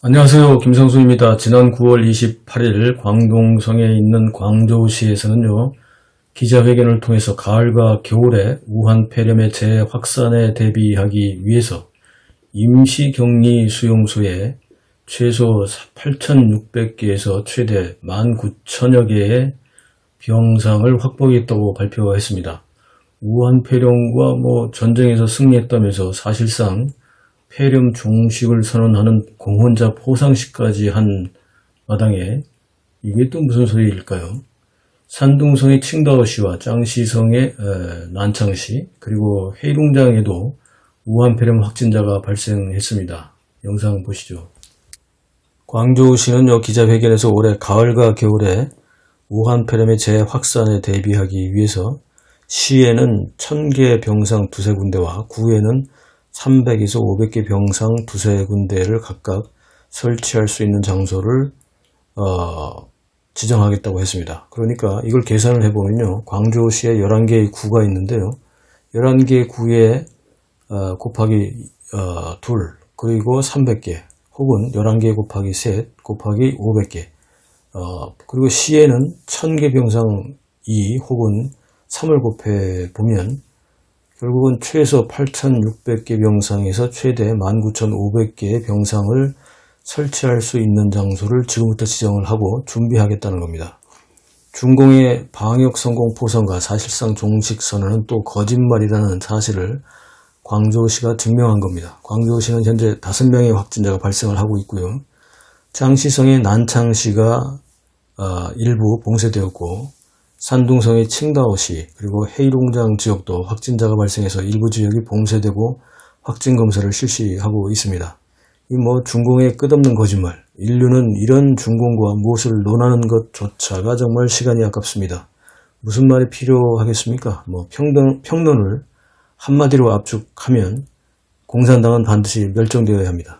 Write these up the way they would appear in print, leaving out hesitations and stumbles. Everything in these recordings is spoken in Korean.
안녕하세요. 김성수입니다. 지난 9월 28일 광동성에 있는 광저우시에서는요, 기자회견을 통해서 가을과 겨울에 우한 폐렴의 재확산에 대비하기 위해서 임시격리 수용소에 최소 8,600개에서 최대 19,000여 개의 병상을 확보하겠다고 발표했습니다. 우한 폐렴과 전쟁에서 승리했다면서 사실상 폐렴 종식을 선언하는 공헌자 포상식까지 한 마당에 이게 또 무슨 소리일까요? 산둥성의 칭다오시와 짱시성의 난창시 그리고 헤이룽장에도 우한 폐렴 확진자가 발생했습니다. 영상 보시죠. 광저우시는요, 기자회견에서 올해 가을과 겨울에 우한 폐렴의 재확산에 대비하기 위해서 시에는 1000개 병상 두세 군데와 구에는 300에서 500개 병상 두세 군데를 각각 설치할 수 있는 장소를 지정하겠다고 했습니다. 그러니까 이걸 계산을 해보면요, 광저우시에 11개의 구가 있는데요, 11개의 구에 곱하기 2 그리고 300개 혹은 11개 곱하기 3 곱하기 500개 그리고 시에는 1000개 병상 2 혹은 3을 곱해보면 결국은 최소 8,600개 병상에서 최대 19,500개의 병상을 설치할 수 있는 장소를 지금부터 지정을 하고 준비하겠다는 겁니다. 중공의 방역 성공 포선과 사실상 종식 선언은 또 거짓말이라는 사실을 광저우시가 증명한 겁니다. 광저우시는 현재 5명의 확진자가 발생을 하고 있고요. 짱시성의 난창시가 일부 봉쇄되었고, 산둥성의 칭다오시 그리고 헤이룽장 지역도 확진자가 발생해서 일부 지역이 봉쇄되고 확진 검사를 실시하고 있습니다. 이 중공의 끝없는 거짓말, 인류는 이런 중공과 무엇을 논하는 것조차가 정말 시간이 아깝습니다. 무슨 말이 필요하겠습니까? 평론을 한마디로 압축하면 공산당은 반드시 멸종되어야 합니다.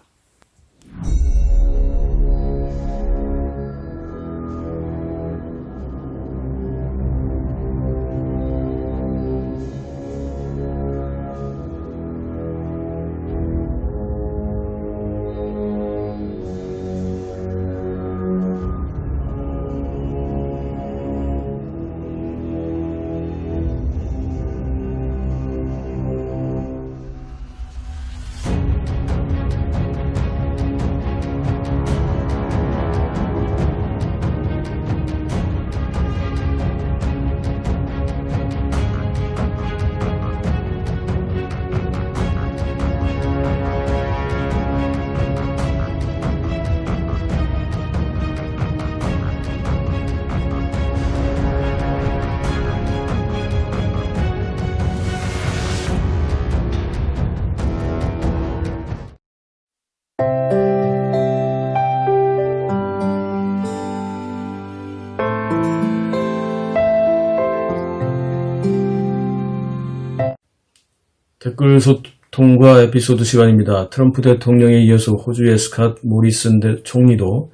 댓글 소통과 에피소드 시간입니다. 트럼프 대통령에 이어서 호주의 스캇 모리슨 총리도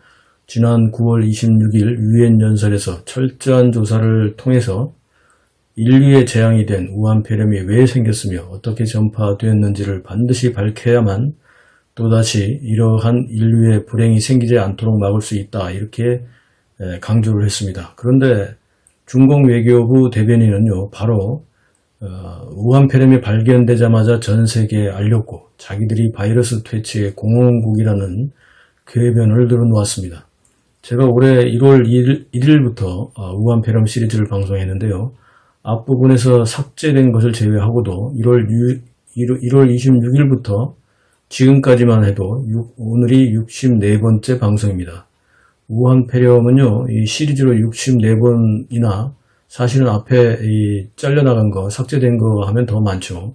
지난 9월 26일 유엔 연설에서 철저한 조사를 통해서 인류에 재앙이 된 우한 폐렴이 왜 생겼으며 어떻게 전파되었는지를 반드시 밝혀야만 또다시 이러한 인류의 불행이 생기지 않도록 막을 수 있다, 이렇게 강조를 했습니다. 그런데 중공 외교부 대변인은요, 바로 우한 폐렴이 발견되자마자 전 세계에 알렸고 자기들이 바이러스 퇴치의 공헌국이라는 궤변을 들어놓았습니다. 제가 올해 1월 1일부터 우한 폐렴 시리즈를 방송했는데요, 앞부분에서 삭제된 것을 제외하고도 1월 26일부터 지금까지만 해도 오늘이 64번째 방송입니다. 우한 폐렴은요, 이 시리즈로 64번이나 사실은 앞에 잘려나간 거, 삭제된 거 하면 더 많죠.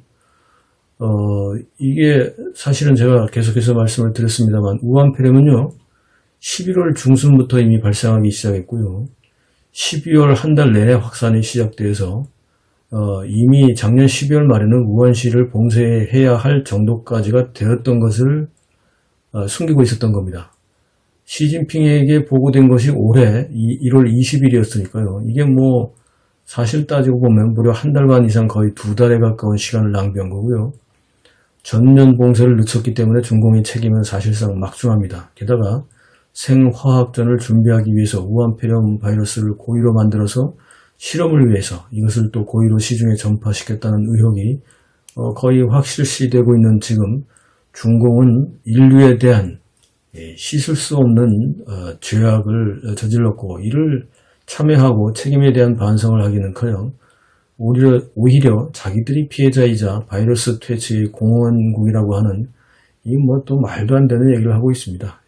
이게 사실은 제가 계속해서 말씀을 드렸습니다만, 우한 폐렴은요, 11월 중순부터 이미 발생하기 시작했고요. 12월 한 달 내내 확산이 시작돼서 이미 작년 12월 말에는 우한시를 봉쇄해야 할 정도까지가 되었던 것을 숨기고 있었던 겁니다. 시진핑에게 보고된 것이 올해 1월 20일이었으니까요. 이게 사실 따지고 보면 무려 한 달 반 이상 거의 2달에 가까운 시간을 낭비한 거고요. 전면 봉쇄를 늦췄기 때문에 중공의 책임은 사실상 막중합니다. 게다가 생화학전을 준비하기 위해서 우한폐렴 바이러스를 고의로 만들어서 실험을 위해서 이것을 또 고의로 시중에 전파시켰다는 의혹이 거의 확실시되고 있는 지금 중공은 인류에 대한 씻을 수 없는 죄악을 저질렀고 이를 참회하고 책임에 대한 반성을 하기는커녕 오히려 자기들이 피해자이자 바이러스 퇴치의 공헌국이라고 하는 이 뭐 또 말도 안 되는 얘기를 하고 있습니다.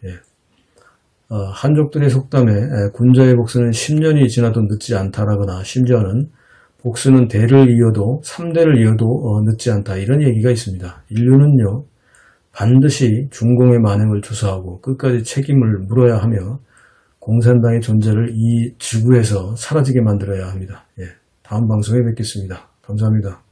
한족들의 속담에 군자의 복수는 10년이 지나도 늦지 않다라거나 심지어는 복수는 대를 이어도 3대를 이어도 늦지 않다 이런 얘기가 있습니다. 인류는요 반드시 중공의 만행을 조사하고 끝까지 책임을 물어야 하며 공산당의 존재를 이 지구에서 사라지게 만들어야 합니다. 다음 방송에 뵙겠습니다. 감사합니다.